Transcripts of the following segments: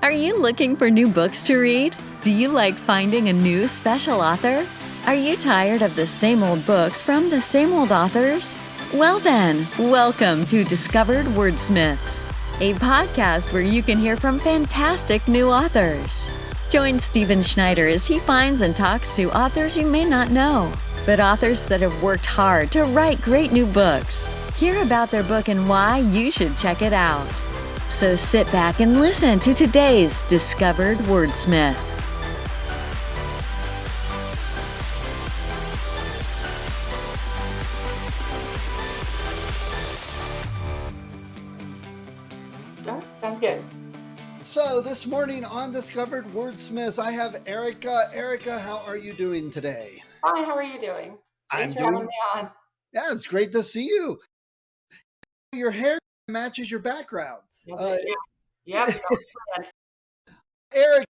Are you looking for new books to read? Do you like finding a new special author? Are you tired of the same old books from the same old authors? Well then, welcome to Discovered Wordsmiths, a podcast where you can hear from fantastic new authors. Join Stephen Schneider as he finds and talks to authors you may not know, but authors that have worked hard to write great new books. Hear about their book and why you should check it out. So sit back and listen to today's Discovered Wordsmith. Oh, sounds good. So this morning on Discovered Wordsmiths, I have Erica. Erica, how are you doing today? Fine, how are you doing? Thanks for having me on. Yeah, it's great to see you. Your hair matches your background. Yeah. Eric,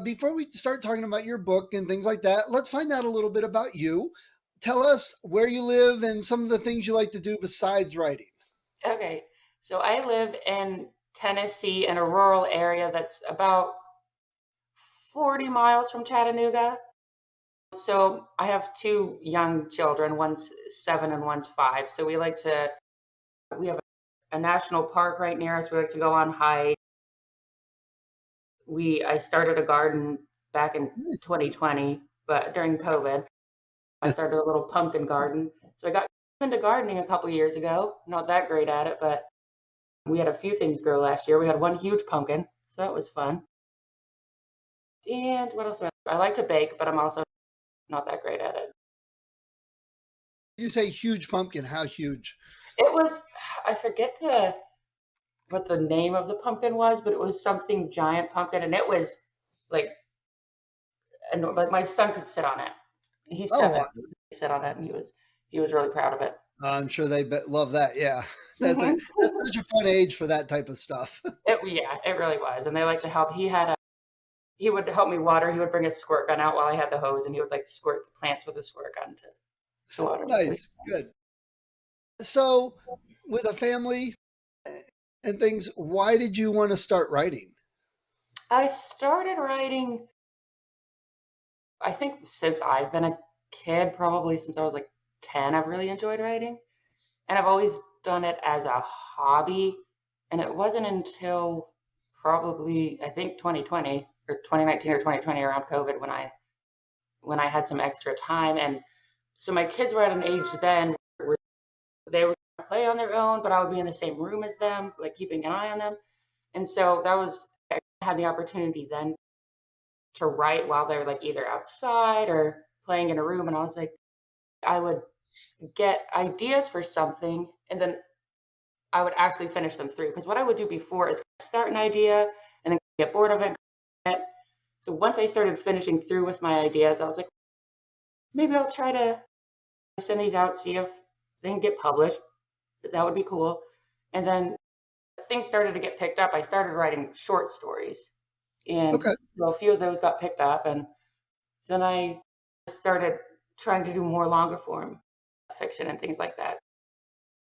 before we start talking about your book and things like that, let's find out a little bit about you. Tell us where you live and some of the things you like to do besides writing. Okay, so I live in Tennessee in a rural area that's about 40 miles from Chattanooga. So I have two young children, one's 7 and one's 5. So we have a national park right near us. We like to go on hike. I started a garden back in 2020, but during COVID, I started a little pumpkin garden. So I got into gardening a couple years ago. Not that great at it, but we had a few things grow last year. We had one huge pumpkin, so that was fun. And what else? I like to bake, but I'm also not that great at it. You say huge pumpkin. How huge? It was, I forget what the name of the pumpkin was, but it was something giant pumpkin, and it was like my son could sit on it. He's 7. He sit on it, and he was really proud of it. I'm sure they love that. Yeah, that's such a fun age for that type of stuff. It really was, and they like to help. He would help me water. He would bring a squirt gun out while I had the hose, and he would like squirt the plants with a squirt gun to water. Nice, good. So, with a family and things, why did you want to start writing? I started writing, I think, since I've been a kid, probably since I was like 10. I've really enjoyed writing, and I've always done it as a hobby. And it wasn't until probably, I think, 2020 or 2019 or 2020, around COVID, when I had some extra time. And so my kids were at an age then where they would play on their own, but I would be in the same room as them, like keeping an eye on them. And so I had the opportunity then to write while they're like either outside or playing in a room. And I was like, I would get ideas for something, and then I would actually finish them through. Because what I would do before is start an idea and then get bored of it. So once I started finishing through with my ideas, I was like, maybe I'll try to send these out, see if they can get published. That would be cool. And then things started to get picked up. I started writing short stories. And so a few of those got picked up. And then I started trying to do more longer form fiction and things like that.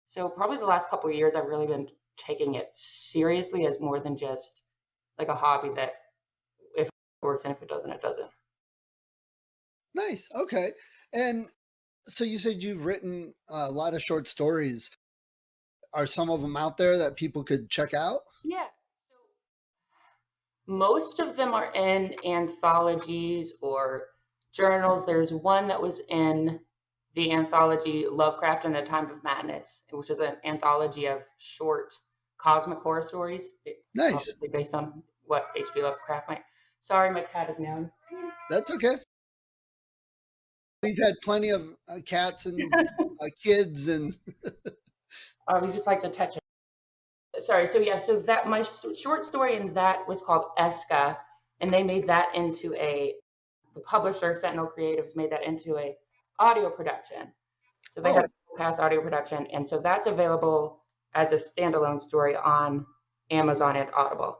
So probably the last couple of years, I've really been taking it seriously as more than just like a hobby that if it works, and if it doesn't, it doesn't. Nice. Okay. And so you said you've written a lot of short stories. Are some of them out there that people could check out? Yeah. So most of them are in anthologies or journals. There's one that was in the anthology Lovecraft in a Time of Madness, which is an anthology of short cosmic horror stories. Nice. Based on what H.P. Lovecraft might. Sorry, my cat is meowing. That's okay. We've had plenty of cats and kids, and he just likes attention. Sorry. So that my short story in that was called Eska, and they made that into the publisher Sentinel Creatives made that into a audio production. So they had a past audio production, and so that's available as a standalone story on Amazon and Audible.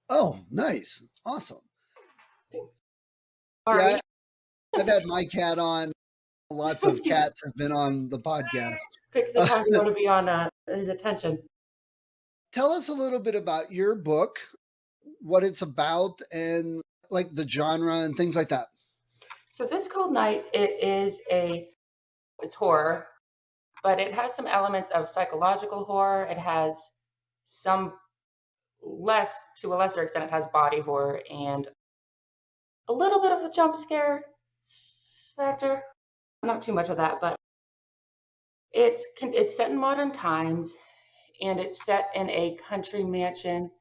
Oh, nice. Awesome. Thanks. Yeah, I've had my cat on. Lots of cats have been on the podcast. Picks the time you want to be on his attention. Tell us a little bit about your book. what it's about and like the genre and things like that? So This Cold Night, it's horror, but it has some elements of psychological horror. It has some to a lesser extent, it has body horror and a little bit of a jump scare factor. Not too much of that, but it's set in modern times, and it's set in a country mansion.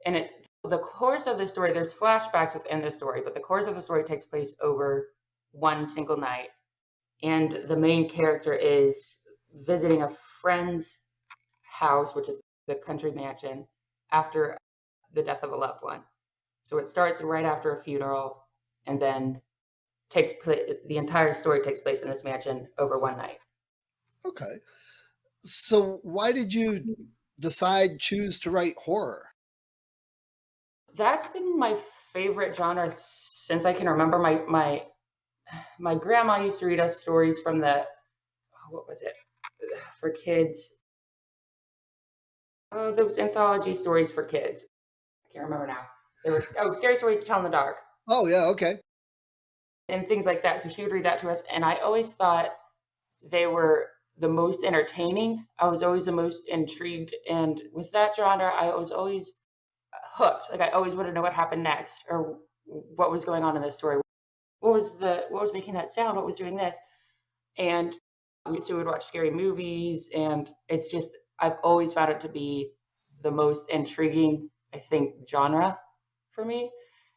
And the course of the story, there's flashbacks within the story, but the course of the story takes place over one single night. And the main character is visiting a friend's house, which is the country mansion, after the death of a loved one. So it starts right after a funeral, and then the entire story takes place in this mansion over one night. Okay. So why did you choose to write horror? That's been my favorite genre since I can remember. My grandma used to read us stories from what was it, for kids? Oh, those anthology stories for kids. I can't remember now. They were scary stories to tell in the dark Oh, yeah. Okay. and things like that. So she would read that to us, and I always thought they were the most entertaining. I was always the most intrigued, and with that genre, I was always hooked. Like I always wanted to know what happened next or what was going on in this story. What was making that sound? What was doing this? And we would watch scary movies, and it's just I've always found it to be the most intriguing, I think, genre for me.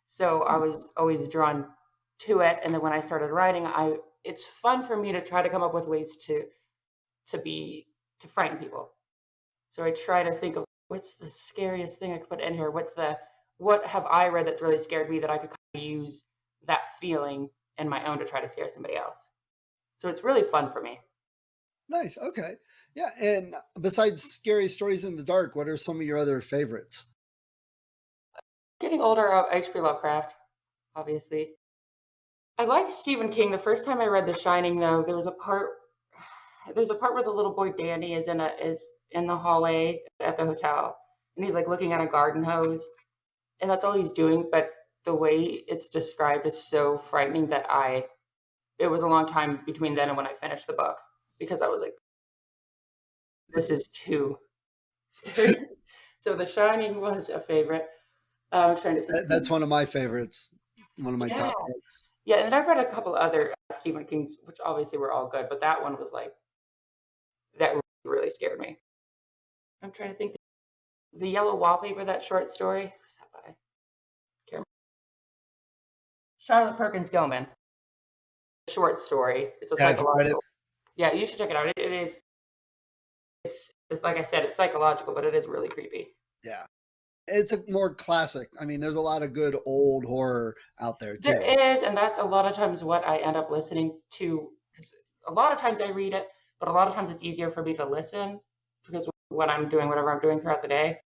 So I was always drawn to it, and then when I started writing, I it's fun for me to try to come up with ways to be to frighten people. So I try to think of what's the scariest thing I could put in here. What have I read that's really scared me that I could kind of use that feeling in my own to try to scare somebody else. So it's really fun for me. Nice. Okay. Yeah. And besides scary stories in the dark, what are some of your other favorites? Getting older, H.P. Lovecraft, obviously. I like Stephen King. The first time I read The Shining, though, there's a part where the little boy Danny is in the hallway at the hotel, and he's like looking at a garden hose, and that's all he's doing. But the way it's described is so frightening that it was a long time between then and when I finished the book because I was like, this is too scary. So The Shining was a favorite. I'm trying to think. That's one of my favorites. One of my Yeah, top picks. yeah, and I've read a couple other Stephen King, which obviously were all good, but that one was like that really scared me. I'm trying to think. The Yellow Wallpaper, that short story. Who's that by? Charlotte Perkins Gilman. Short story. It's a Yeah, I've read it. psychological. Yeah, you should check it out. It is. It's like I said, it's psychological, but it is really creepy. Yeah. It's a more classic. I mean, there's a lot of good old horror out there There too. is, and that's a lot of times what I end up listening to. 'Cause a lot of times I read it, but a lot of times it's easier for me to listen because when I'm doing whatever I'm doing throughout the day,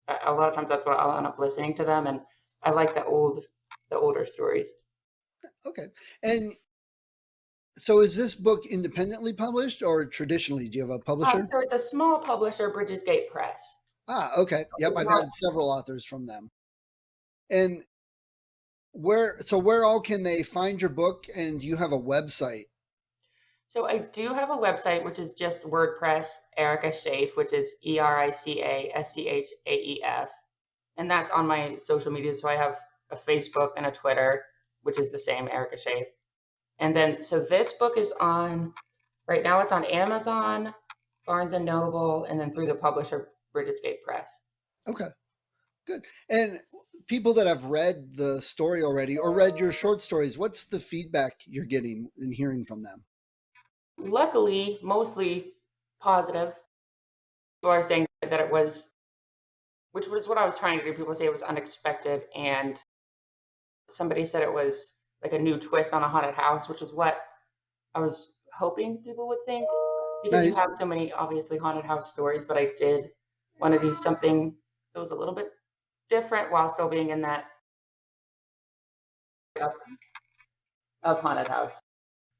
a lot of times that's what I'll end up listening to them, and I like the older stories. Okay. And so is this book independently published or traditionally? Do you have a publisher? So it's a small publisher, Bridges Gate Press. Ah, okay. Yep, It's I've not. had several authors from them. And where all can they find your book and do you have a website? So I do have a website which is just WordPress, Erica Schaef, which is ERICASCHAEF, and that's on my social media. So I have a Facebook and a Twitter, which is the same, Erica Schaef. And then so this book is on right now. It's on Amazon, Barnes and Noble, and then through the publisher Bridges Gate Press. Okay, good. And people that have read the story already or read your short stories, what's the feedback you're getting and hearing from them? Luckily, mostly positive. People are saying that it was, which was what I was trying to do. People say it was unexpected, and somebody said it was like a new twist on a haunted house, which is what I was hoping people would think because you Nice. have so many obviously haunted house stories, but I did want to do something that was a little bit different while still being in that of, of haunted house.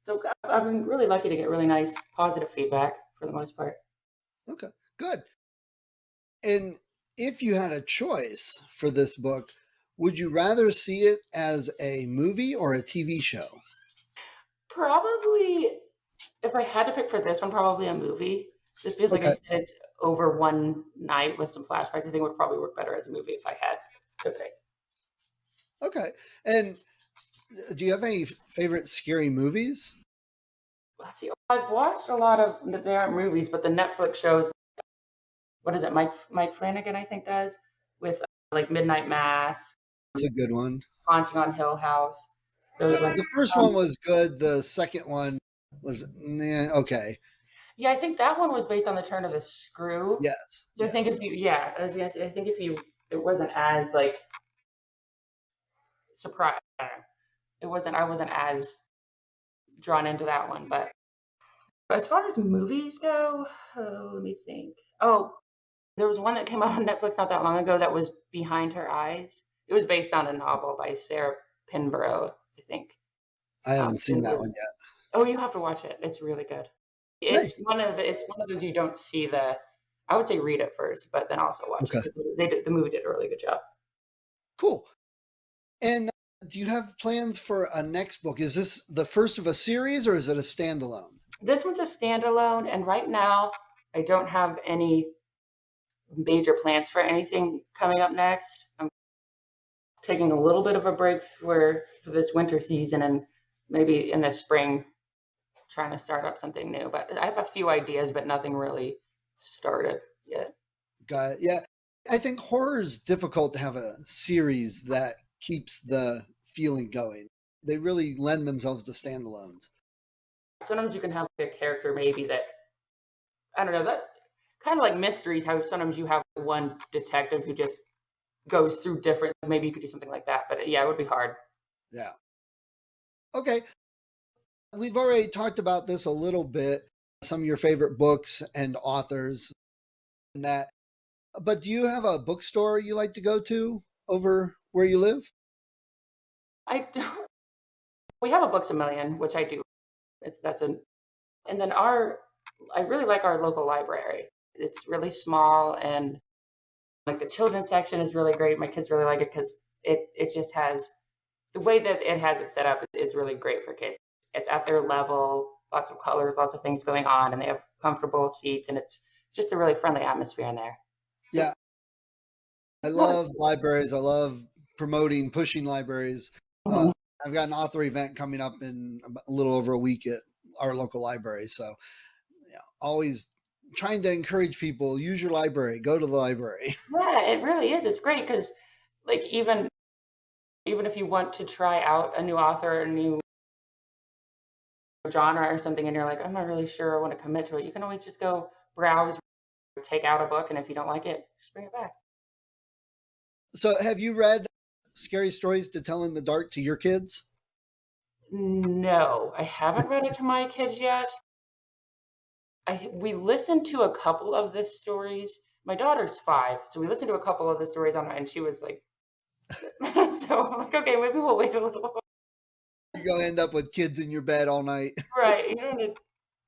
So I've been really lucky to get really nice positive feedback for the most part. Okay, good. And If you had a choice for this book, would you rather see it as a movie or a TV show? Probably, if I had to pick for this one, probably a movie. Just because, like I Okay. said, it's over one night with some flashbacks. I think it would probably work better as a movie if I had to pick. Okay. And do you have any favorite scary movies? Let's see. I've watched a lot of, they aren't movies, but the Netflix shows. What is it? Mike Flanagan, I think, does with like Midnight Mass, It's a good one. Haunting on Hill House. Yeah, Those ones. the first one Um, was good. The second one was okay. yeah, I think that one was based on the turn of the screw. Yes, So I think yes. if you, yeah, I was gonna say, I think if you, it wasn't as like surprised. It wasn't. I wasn't as drawn into that one. But as far as movies go, oh, let me think. Oh, there was one that came out on Netflix not that long ago that was Behind Her Eyes. It was based on a novel by Sarah Pinborough, I think. I haven't It seen that was. one yet. Oh, you have to watch it. It's really good. It's Nice. one of the. It's one of those you don't see the. I would say read it first, but then also watch it Okay. because they did. The movie did a really good job. Cool. And do you have plans for a next book? Is this the first of a series or is it a standalone? This one's a standalone, and right now I don't have any major plans for anything coming up next. I'm taking a little bit of a break for this winter season, and maybe in the spring trying to start up something new. But I have a few ideas, but nothing really started yet. Got it. Yeah. I think horror is difficult to have a series that keeps the feeling going. They really lend themselves to standalones. Sometimes you can have a character maybe that I don't know that kind of like mysteries. How sometimes you have one detective who just goes through different. Maybe you could do something like that. But yeah, it would be hard. Yeah. Okay. We've already talked about this a little bit, some of your favorite books and authors and that. But do you have a bookstore you like to go to over where you live? I don't. We have a Books a Million, which I do. It's that's a and then our I really like our local library. It's really small and like the children's section is really great. My kids really like it because it just has the way that it has it set up is really great for kids. It's at their level, lots of colors, lots of things going on, and they have comfortable seats, and it's just a really friendly atmosphere in there. So, Yeah, I well, love libraries. I love promoting, pushing libraries. Uh, mhm. I've got an author event coming up in a little over a week at our local library. So, yeah, always trying to encourage people use your library, go to the library. Yeah, it really is. It's great because like even if you want to try out a new author, a new genre or something, and you're like, I'm not really sure I want to commit to it, you can always just go browse, take out a book, and if you don't like it, just bring it back. So, have you read Scary Stories to Tell in the Dark to your kids? No, I haven't read it to my kids yet. We listened to a couple of the stories. My daughter's 5, so we listened to a couple of the stories on her, and she was like, so I'm like, okay, maybe we'll wait a little while. You're going to end up with kids in your bed all night. Right, you don't need to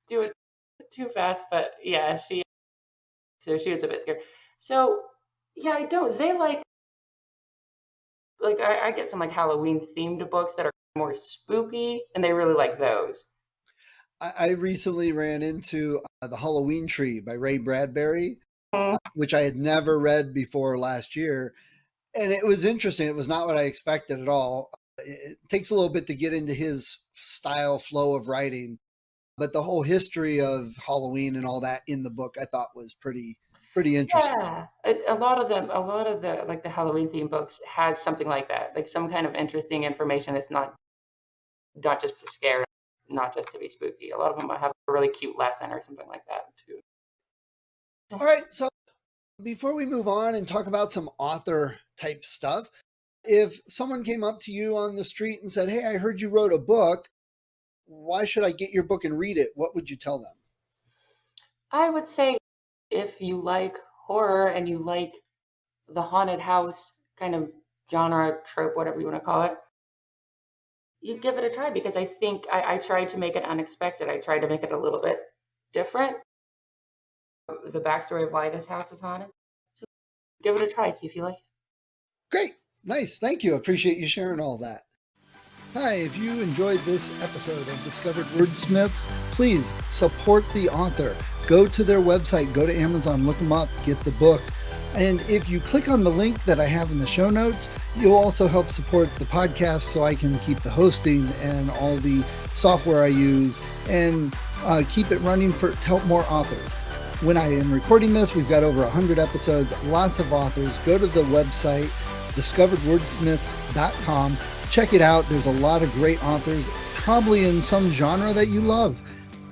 do it too fast, but yeah, she was a bit scared. So yeah, I don't. They like I get some like Halloween themed books that are more spooky, and they really like those. I recently ran into The Halloween Tree by Ray Bradbury, Mm, which I had never read before last year. And it was interesting. It was not what I expected at all. It takes a little bit to get into his style, flow of writing, but the whole history of Halloween and all that in the book I thought was pretty interesting. yeah, a lot of them, a lot of the like the Halloween theme books has something like that, like some kind of interesting information. It's not just to scare, not just to be spooky. A lot of them have a really cute lesson or something like that too. All right, so before we move on and talk about some author type stuff, if someone came up to you on the street and said, "Hey, I heard you wrote a book. Why should I get your book and read it?" What would you tell them? I would say if you like horror and you like the haunted house kind of genre, trope, whatever you want to call it, you give it a try because I think I tried to make it unexpected. I tried to make it a little bit different. The backstory of why this house is haunted. give it a try, see if you like it. Great. Nice. Thank you. Appreciate you sharing all that. Hi, if you enjoyed this episode of Discovered Wordsmiths, please support the author. Go to their website, go to Amazon, look them up, get the book. And if you click on the link that I have in the show notes, you'll also help support the podcast so I can keep the hosting and all the software I use and keep it running to help more authors. When I am recording this, we've got over 100 episodes, lots of authors. Go to the website, discoveredwordsmiths.com. Check it out. There's a lot of great authors, probably in some genre that you love.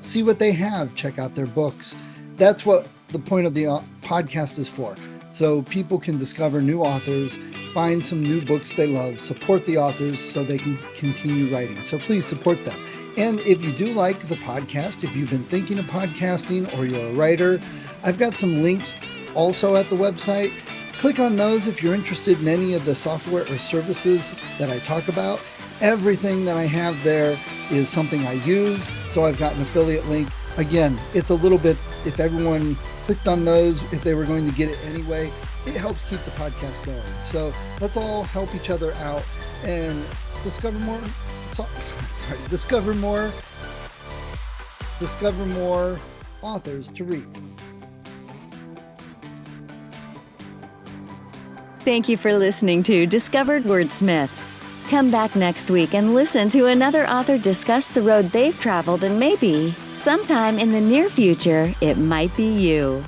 See what they have. Check out their books. That's what the point of the podcast is for. So people can discover new authors, find some new books they love, support the authors so they can continue writing. So please support them. And if you do like the podcast, if you've been thinking of podcasting or you're a writer, I've got some links also at the website. Click on those if you're interested in any of the software or services that I talk about. Everything that I have there is something I use, so I've got an affiliate link. Again, it's a little bit, if everyone clicked on those, if they were going to get it anyway, it helps keep the podcast going. So let's all help each other out and discover more authors to read. Thank you for listening to Discovered Wordsmiths. Come back next week and listen to another author discuss the road they've traveled, and maybe, sometime in the near future, it might be you.